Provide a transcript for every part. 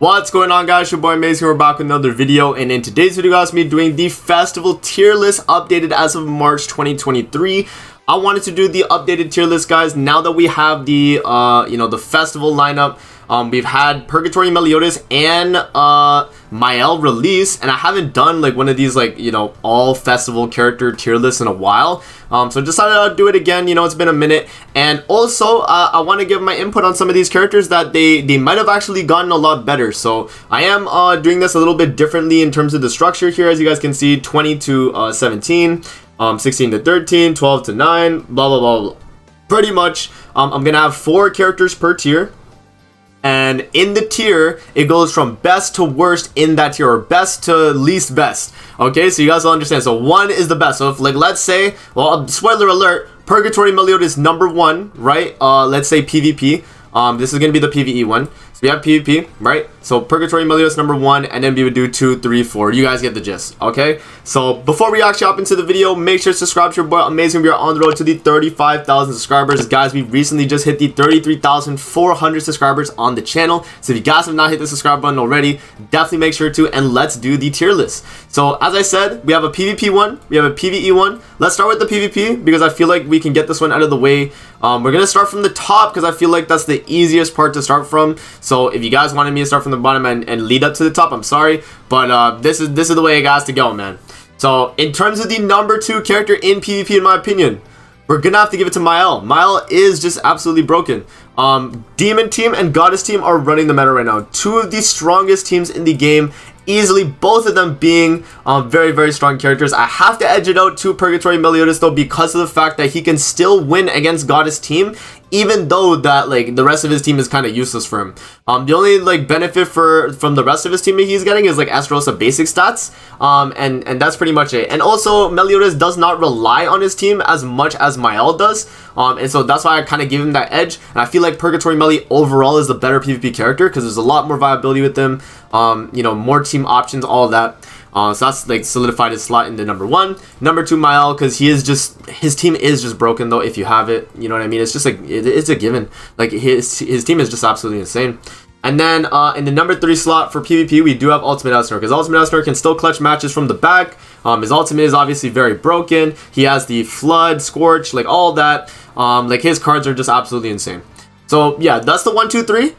What's going on, guys? Your boy Maze here. We're back with another video, and in today's video, guys, me doing the festival tier list updated as of March 2023. I wanted to do the updated tier list, guys, now that we have the the festival lineup. We've had Purgatory Meliodas and Mael release, and I haven't done like one of these all festival character tier lists in a while. So decided I'll do it again. It's been a minute, and also I want to give my input on some of these characters that they might have actually gotten a lot better. So I am doing this a little bit differently in terms of the structure here. As you guys can see, 20 to 17, 16 to 13, 12 to 9, blah blah blah blah. Pretty much, I'm gonna have 4 characters per tier. And in the tier, it goes from best to worst in that tier, or best to least best. Okay, so you guys will understand. So 1 is the best. So if, let's say, well, spoiler alert, Purgatory Meliodas is number 1, right? Let's say PvP. This is gonna be the PVE one. So we have PvP, right? So Purgatory Meliodas number 1, and then we would do 2, 3, 4. You guys get the gist, okay? So before we actually hop into the video, make sure to subscribe to your boy Amazing. We are on the road to the 35,000 subscribers. Guys, we recently just hit the 33,400 subscribers on the channel. So if you guys have not hit the subscribe button already, definitely make sure to, and let's do the tier list. So as I said, we have a PvP one, we have a PvE one. Let's start with the PvP because I feel like we can get this one out of the way. We're gonna start from the top because I feel like that's the easiest part to start from. So if you guys wanted me to start from the bottom and lead up to the top, I'm sorry, but this is the way it has to go, man. So in terms of the number 2 character in PvP, in my opinion, we're gonna have to give it to Mael. Mael is just absolutely broken. Demon team and Goddess team are running the meta right now. 2 of the strongest teams in the game, easily, both of them being very, very strong characters. I have to edge it out to Purgatory Meliodas though, because of the fact that he can still win against Goddess team, even though that the rest of his team is kind of useless for him. The only benefit from the rest of his team that he's getting is Esterosa basic stats, and that's pretty much it. And also Meliodas does not rely on his team as much as Mael does, and so that's why I kind of give him that edge. And I feel like Purgatory Meli overall is the better PvP character because there's a lot more viability with him, more team options, all of that. So that's solidified his slot in the number 1. Number 2, Mael, because his team is just broken though. If you have it, you know what I mean. It's just it's a given. His team is just absolutely insane. And then in the number 3 slot for PvP, we do have Ultimate Esnor, because Ultimate Esnor can still clutch matches from the back. His ultimate is obviously very broken. He has the Flood, Scorch, all that. His cards are just absolutely insane. So yeah, that's the 1, 2, 3.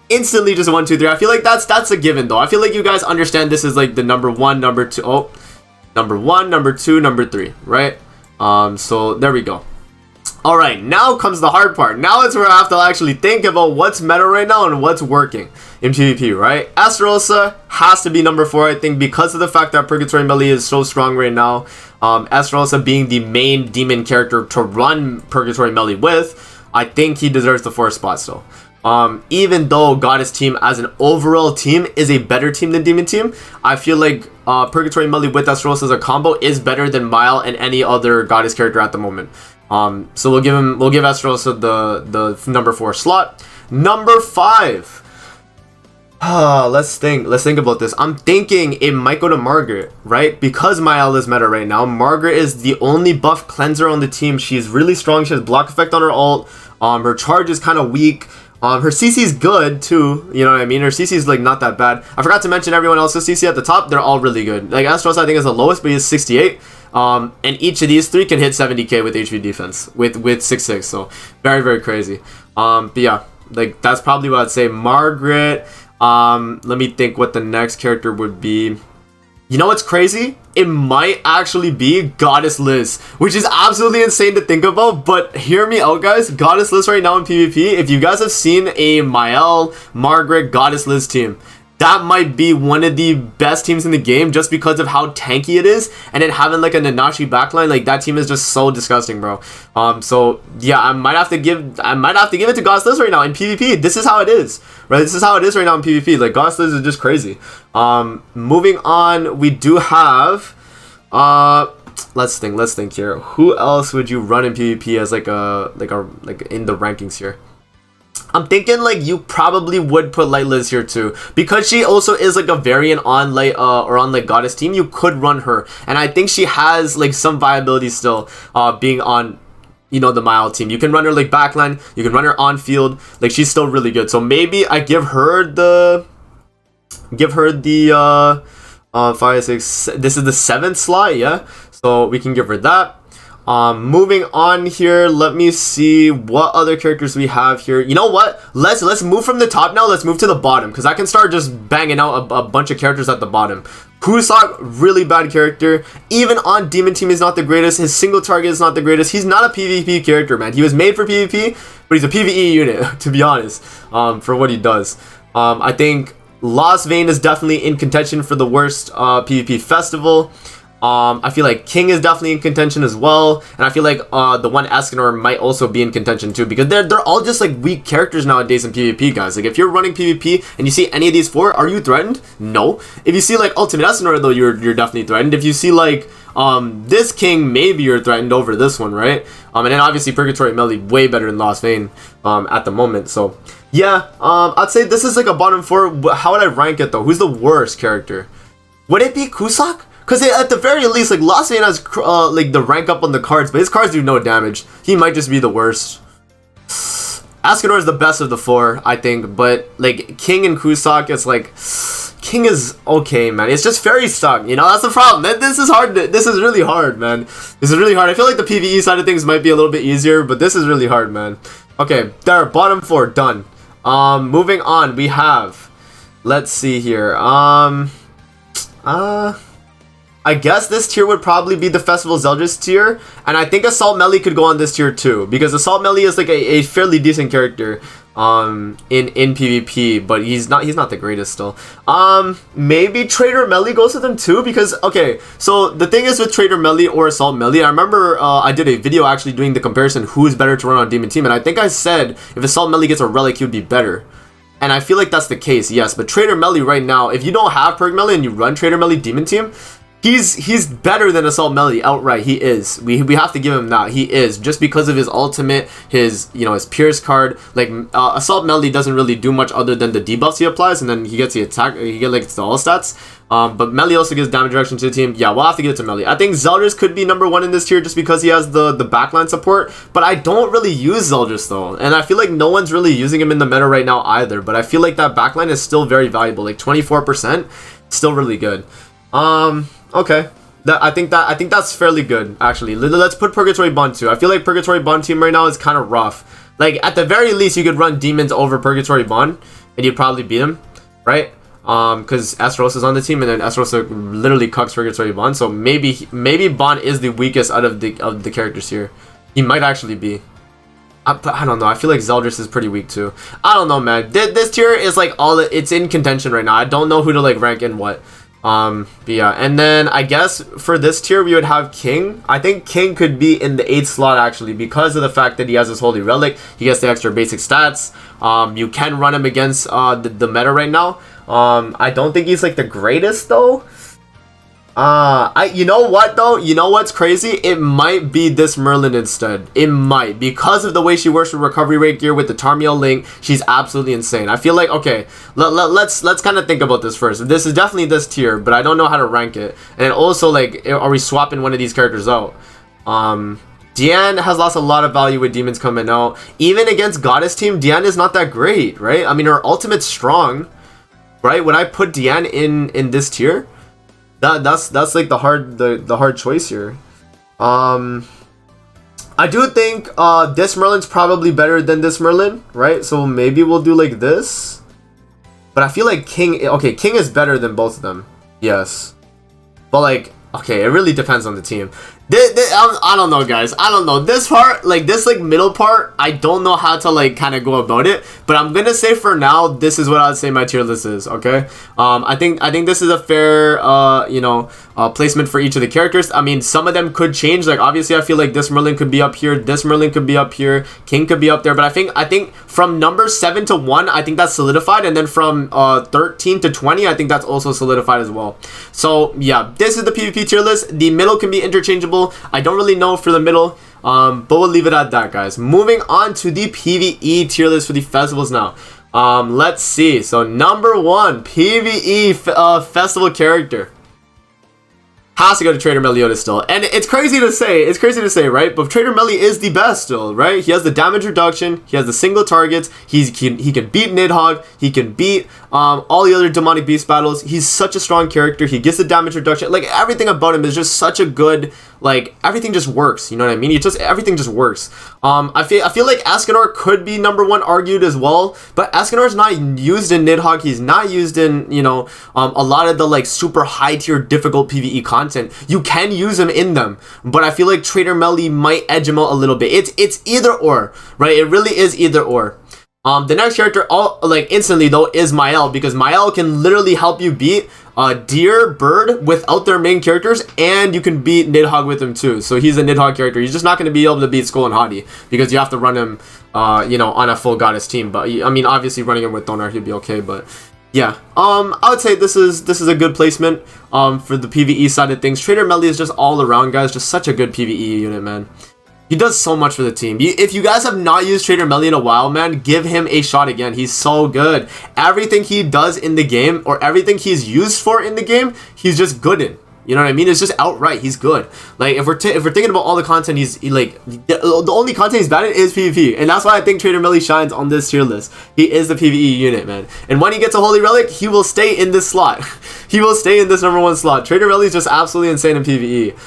Instantly just 1, 2, 3. I feel like that's a given though. I feel like you guys understand this is the number 1, number 2. Oh, number 1, number 2, number 3, right? So there we go. All right, now comes the hard part. Now it's where I have to actually think about what's meta right now and what's working in PvP, right? Esterosa has to be number 4, I think, because of the fact that Purgatory Meli is so strong right now. Esterosa being the main demon character to run Purgatory Meli with, I think he deserves the 4th spot still. Even though Goddess team as an overall team is a better team than Demon team, I feel like Purgatory Meli with Esterosa as a combo is better than Mael and any other Goddess character at the moment. So we'll give Esterosa the number 4 slot. Number 5. Let's think about this. I'm thinking it might go to Margaret, right? Because Mael is meta right now. Margaret is the only buff cleanser on the team. She's really strong. She has block effect on her ult. Her charge is kind of weak. Her CC is good too, you know what I mean? Her CC is not that bad. I forgot to mention everyone else's CC at the top. They're all really good. Esteros I think is the lowest, but he's 68. And each of these 3 can hit 70k with HP defense with 6/6. So very, very crazy. But yeah, that's probably what I'd say. Margaret. Let me think what the next character would be. You know what's crazy? It might actually be Goddess Liz, which is absolutely insane to think about, but hear me out, guys. Goddess Liz right now in PvP, if you guys have seen a Mael, Margaret, Goddess Liz team, that might be one of the best teams in the game just because of how tanky it is, and then having a Nanashi backline, that team is just so disgusting, bro. So yeah, I might have to give it to Goddess Liz right now in PvP. This is how it is, right? This is how it is right now in PvP. Goddess Liz is just crazy. Moving on, we do have let's think here. Who else would you run in PvP as in the rankings here? I'm thinking you probably would put Light Liz here too, because she also is a variant on Light or on Goddess team. You could run her, and I think she has some viability still, being on you know, the Mile team. You can run her like backline, you can run her on field, like she's still really good. So maybe I give her the 5, 6, this is the 7th slot, yeah, so we can give her that. Moving on here, let me see what other characters we have here. You know what, let's move from the top now. Let's move to the bottom, because I can start just banging out a bunch of characters at the bottom. Kusak, really bad character. Even on Demon Team, he's not the greatest. His single target is not the greatest. He's not a PvP character, man. He was made for PvP, but he's a PvE unit, to be honest, for what he does. I think Lost Vein is definitely in contention for the worst PvP festival. I feel like King is definitely in contention as well, and I feel like the one Escanor might also be in contention too, because they're all just like weak characters nowadays in PvP, guys. Like if you're running PvP and you see any of these 4, are you threatened? No. If you see like Ultimate Escanor though, you're definitely threatened. If you see like this King, maybe you're threatened over this one, right? And then obviously Purgatory Melee way better than Lost Vein at the moment. So yeah, I'd say this is like a bottom 4. How would I rank it though? Who's the worst character? Would it be Kusak? Because at the very least, like, Lost Vein has like the rank up on the cards, but his cards do no damage. He might just be the worst. Escanor is the best of the 4, I think, but like King and Kusak, it's like King is okay, man. It's just very stuck, you know. That's the problem. This is hard. This is really hard, man. This is really hard. I feel like the PvE side of things might be a little bit easier, but this is really hard, man. Okay, there, bottom 4 done. Moving on, we have. Let's see here. I guess this tier would probably be the Festival Zeldris tier, and I think Assault Melee could go on this tier too, because Assault Melee is like a fairly decent character in PvP, but he's not the greatest still. Maybe Trader Melee goes with him too, because okay, so the thing is with Trader Melee or Assault Melee, I remember I did a video actually doing the comparison who's better to run on Demon Team, and I think I said if Assault Melee gets a relic, he would be better. And I feel like that's the case, yes, but Trader Melee right now, if you don't have Perk Melee and you run Trader Melee Demon Team, he's better than Assault Melee outright. He is. We have to give him that. He is, just because of his ultimate, his his Pierce card. Like Assault Melee doesn't really do much other than the debuffs he applies, and then he gets the attack. He gets like the all stats. But Melee also gives damage reduction to the team. Yeah, we'll have to give it to Melee. I think Zeldris could be number 1 in this tier just because he has the backline support. But I don't really use Zeldris though, and I feel like no one's really using him in the meta right now either. But I feel like that backline is still very valuable. Like 24%, still really good. Okay, I think that's fairly good actually. Let's put Purgatory Bond too. I feel like Purgatory Bond team right now is kind of rough. Like at the very least, you could run demons over Purgatory Bond, and you'd probably beat him, right? Because Esros is on the team, and then Esros literally cucks Purgatory Bond. So maybe Bond is the weakest out of the characters here. He might actually be. I don't know. I feel like Zeldris is pretty weak too. I don't know, man. This tier is like it's in contention right now. I don't know who to like rank in what. But yeah, and then I guess for this tier we would have King. I think King could be in the 8th slot actually, because of the fact that he has his Holy Relic. He gets the extra basic stats. You can run him against the meta right now. I don't think he's like the greatest though. You know what though? You know what's crazy? It might be this Merlin instead. It might, because of the way she works with recovery rate gear with the Tarmiel link. She's absolutely insane. I feel like, okay, let's kind of think about this first. This is definitely this tier, but I don't know how to rank it. And also, like, are we swapping one of these characters out? Diane has lost a lot of value with demons coming out. Even against Goddess team, Diane is not that great, right? I mean, her ultimate's strong, right? Would I put Diane in this tier? That's like the hard choice here. I do think this Merlin's probably better than this Merlin, right? So maybe we'll do like this. But I feel like King is better than both of them. Yes. But like, okay, it really depends on the team. I don't know, guys. I don't know. This part, like this like middle part, I don't know how to like kind of go about it. But I'm gonna say for now, this is what I'd say my tier list is. Okay. I think this is a fair placement for each of the characters. I mean, some of them could change. Like obviously, I feel like this Merlin could be up here. This Merlin could be up here. King could be up there. But I think from number 7 to 1, I think that's solidified. And then from 13 to 20, I think that's also solidified as well. So yeah, this is the PvP tier list. The middle can be interchangeable. I don't really know for the middle, but we'll leave it at that, guys. Moving on to the PvE tier list for the festivals now. Let's see. So number 1, PvE festival character. has to go to Trader Meliodas still. And it's crazy to say, right? But Trader Meli is the best still, right? He has the damage reduction, he has the single targets, he can beat Nidhogg, he can beat all the other demonic beast battles. He's such a strong character. He gets the damage reduction. Like, everything about him is just such a good, like, everything just works, you know what I mean? Everything just works. I feel like Escanor could be number one argued as well, but Escanor is not used in Nidhogg. He's not used in, you know, a lot of the like super high tier difficult PvE content. You can use him in them, but I feel like Trader Meli might edge him out a little bit. It's either or, right? It really is either or. The next character, instantly though, is Mael, because Mael can literally help you beat Deer, Bird without their main characters, and you can beat Nidhogg with him too. So he's a Nidhogg character. He's just not going to be able to beat Skull and Hadi because you have to run him, you know, on a full goddess team. But I mean, obviously running him with Donar, he'd be okay. But yeah, I would say this is a good placement for the PvE side of things. Trader Meli is just all around, guys, just such a good PvE unit, man. He does so much for the team. If you guys have not used Trader Meli in a while, man, give him a shot again. He's so good. Everything he does in the game, or everything he's used for in the game, he's just good in. You know what I mean? It's just outright, he's good. Like, if we're thinking about all the content, the only content he's bad at is PvP. And that's why I think Trader Meli shines on this tier list. He is the PvE unit, man. And when he gets a Holy Relic, he will stay in this slot. He will stay in this number one slot. Trader Meli is just absolutely insane in PvE.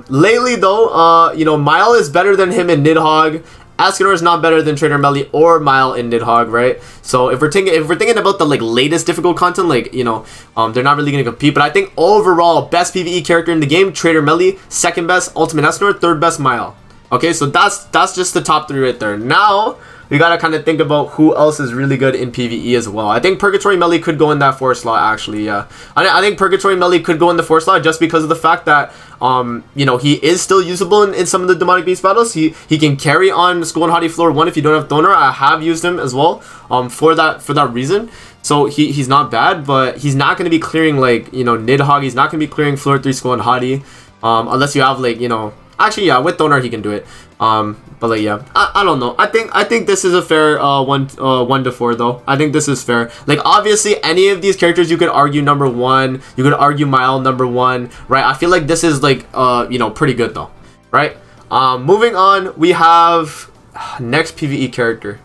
Lately though, you know, Mael is better than him in Nidhogg. Escanor is not better than Trader Meli or Mael in Nidhogg, right? So if we're thinking about the like latest difficult content, like, you know, they're not really gonna compete. But I think overall, best PvE character in the game, Trader Meli. Second best, Ultimate Escanor. Third best, Mael. Okay, so that's just the top three right there. Now we gotta kind of think about who else is really good in PvE as well. I think Purgatory Meli could go in that 4th slot, actually. Yeah, I think Purgatory Meli could go in the 4th slot just because of the fact that you know, he is still usable in some of the demonic beast battles. He can carry on Skull and Hadi floor 1 if you don't have Donar. I have used him as well for that reason. So he's not bad, but he's not going to be clearing, like, you know, Nidhogg. He's not going to be clearing floor 3 Skull and Hadi unless you have, like, you know, actually, yeah, with Donar he can do it. But like, yeah, I don't know. I think this is a fair 1 to 4 though. I think this is fair. Like, obviously any of these characters you could argue number 1. You could argue Mael number 1, right? I feel like this is like you know, pretty good though, right? Moving on, we have next PvE character.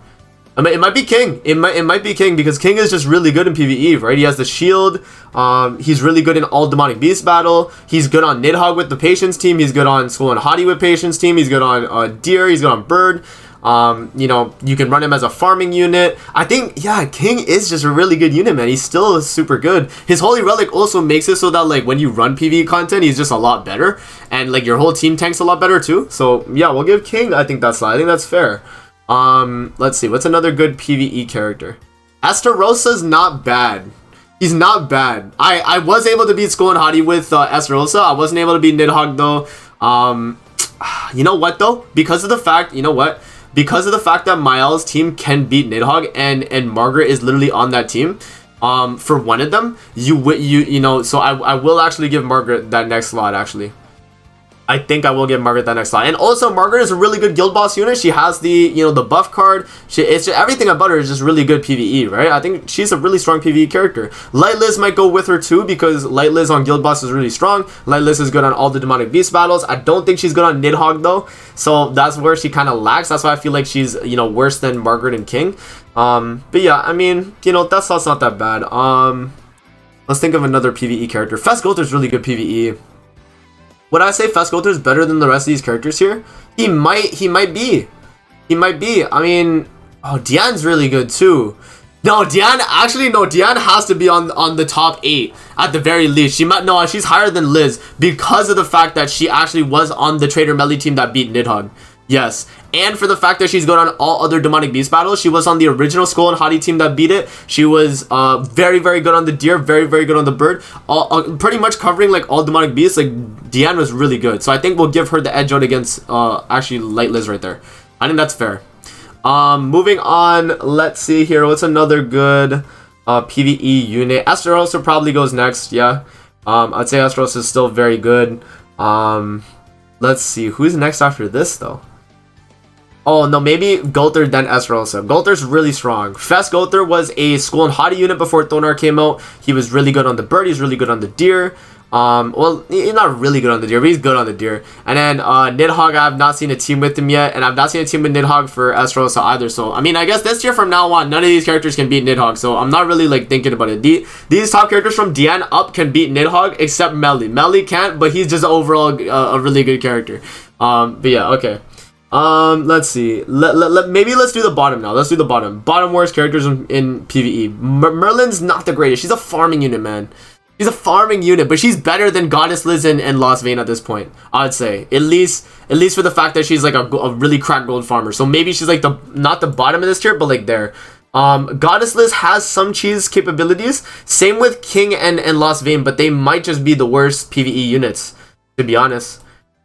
I mean, it might be King. It might be King, because King is just really good in PvE, right? He has the shield. He's really good in all demonic beast battle. He's good on Nidhogg with the Patience team. He's good on Skull and Hadi with Patience team. He's good on Deer. He's good on Bird. You know, you can run him as a farming unit. I think, yeah, King is just a really good unit, man. He's still super good. His Holy Relic also makes it so that, like, when you run PvE content, he's just a lot better, and like your whole team tanks a lot better too. So yeah, we'll give King, I think that's fair. Let's see, what's another good PvE character? Estarosa's not bad. He's not bad. I was able to beat Skull and Hadi with Estarosa. I wasn't able to beat Nidhogg though. You know what though? Because of the fact that Mael's team can beat Nidhogg, and Margaret is literally on that team. For one of them, you know, so I will actually give Margaret that next slot actually. I think I will give Margaret that next slot. And also, Margaret is a really good guild boss unit. She has the, you know, the buff card. It's just, everything about her is just really good PvE, right? I think she's a really strong PvE character. Light Liz might go with her too, because Light Liz on guild boss is really strong. Light Liz is good on all the demonic beast battles. I don't think she's good on Nidhogg though, so that's where she kind of lacks. That's why I feel like she's, you know, worse than Margaret and King. But yeah, I mean, you know, that's not that bad. Let's think of another PvE character. Fesgolter is really good PvE. Would I say Fesgolter is better than the rest of these characters here? He might be. I mean, oh, Diane's really good too. No, Diane has to be on the top 8 at the very least. She's higher than Liz because of the fact that she actually was on the Trader Meli team that beat Nidhogg. Yes, and for the fact that she's good on all other demonic beast battles. She was on the original Skull and Hadi team that beat it. She was very, very good on the Deer, very, very good on the Bird. Pretty much covering like all demonic beasts. Like, Diane was really good, so I think we'll give her the edge out against actually Light Liz right there. I think that's fair. Moving on, let's see here. What's another good PvE unit? Estarosa probably goes next. Yeah, I'd say Estarosa is still very good. Let's see, who's next after this though? Oh no, maybe Golter then Estarosa. Golter's really strong. Fesgolter was a Skull and Hadi unit before Thonar came out. He was really good on the Bird. He's really good on the Deer. Well, he's not really good on the deer, but he's good on the deer. And then Nidhogg, I have not seen a team with him yet, and I've not seen a team with Nidhogg for Esteros either. So I mean, I guess this year from now on, none of these characters can beat Nidhogg. So I'm not really like thinking about it. These top characters from Dian up can beat Nidhogg, except Melly. Melly can't, but he's just overall a really good character. But yeah, okay. Let's see. Maybe let's do the bottom now. Let's do the bottom. Bottom worst characters in PVE. Merlin's not the greatest. She's a farming unit, man. She's a farming unit, but she's better than Goddess Liz and Lost Vein at this point, I'd say. At least for the fact that she's like a really cracked gold farmer. So maybe she's like not the bottom of this tier, but like there. Goddess Liz has some cheese capabilities. Same with King and Lost Vein, but they might just be the worst PVE units, to be honest.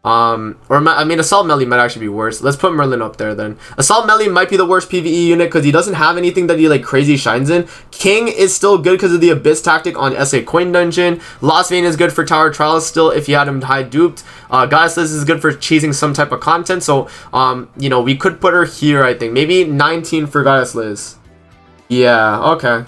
I mean, Assault Melee might actually be worse. Let's put Merlin up there then. Assault Melee might be the worst PvE unit because he doesn't have anything that he like crazy shines in. King is still good because of the Abyss tactic on SA Coin Dungeon. Lost Vein is good for Tower Trials still if you had him high duped. Goddess Liz is good for cheesing some type of content. So, you know, we could put her here, I think. Maybe 19 for Goddess Liz. Yeah, okay.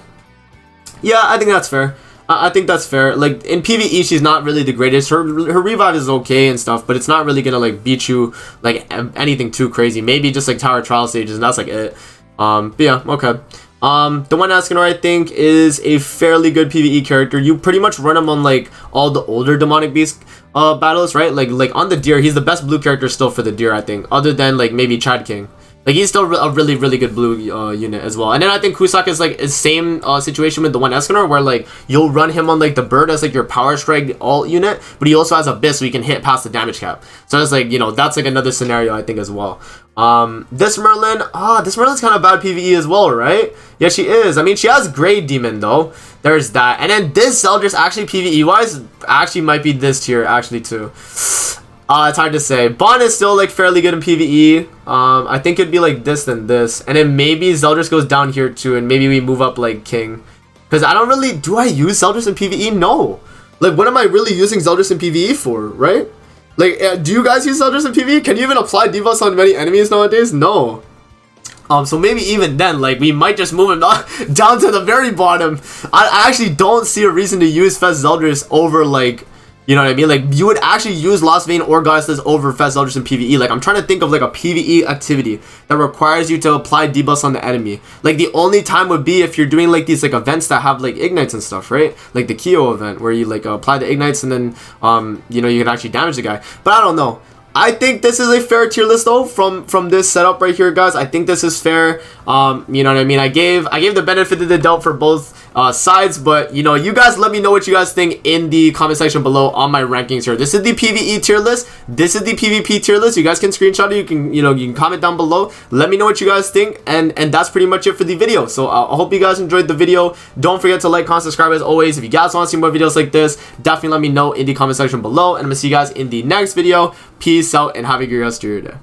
Yeah, I think that's fair. I think that's fair. Like in PvE, she's not really the greatest. Her revive is okay and stuff, but it's not really gonna like beat you like anything too crazy. Maybe just like Tower Trial stages, and that's like it. But yeah, okay. The one Escanor I think is a fairly good PvE character. You pretty much run him on like all the older demonic beast battles, right? Like on the deer, he's the best blue character still for the deer, I think, other than like maybe Chad King. Like he's still a really good blue unit as well. And then I think Kusak is like the same situation with the one Escanor, where like you'll run him on like the bird as like your power strike alt unit, but he also has Abyss so he can hit past the damage cap. So it's like, you know, that's like another scenario I think as well. This Merlin's kind of bad PvE as well, right? Yeah, she is. I mean, she has Grey Demon though. There's that. And then this Zeldris actually PvE wise actually might be this tier actually too. It's hard to say. Bon is still like fairly good in PvE. I think it'd be like this than this. And then maybe Zeldris goes down here too, and maybe we move up like King. Because I don't really... Do I use Zeldris in PvE? No. Like, what am I really using Zeldris in PvE for, right? Like, do you guys use Zeldris in PvE? Can you even apply debuffs on many enemies nowadays? No. So maybe even then, like, we might just move him down to the very bottom. I actually don't see a reason to use Fez Zeldris over, like... You know what I mean? Like, you would actually use Lost Vein or Goddess Liz over Fez Zeldris in PvE. Like, I'm trying to think of, like, a PvE activity that requires you to apply debuffs on the enemy. Like, the only time would be if you're doing, like, these, like, events that have, like, ignites and stuff, right? Like, the Kyo event, where you, like, apply the ignites and then, you know, you can actually damage the guy. But I don't know. I think this is a fair tier list though from this setup right here, guys. I think this is fair. You know what I mean? I gave the benefit of the doubt for both sides, but you know, you guys let me know what you guys think in the comment section below on my rankings here. This is the PvE tier list. This is the PvP tier list. You guys can screenshot it. You can comment down below. Let me know what you guys think, and that's pretty much it for the video. So I hope you guys enjoyed the video. Don't forget to like, comment, subscribe as always. If you guys want to see more videos like this, definitely let me know in the comment section below, and I'm gonna see you guys in the next video. Peace out and have a great rest of your day.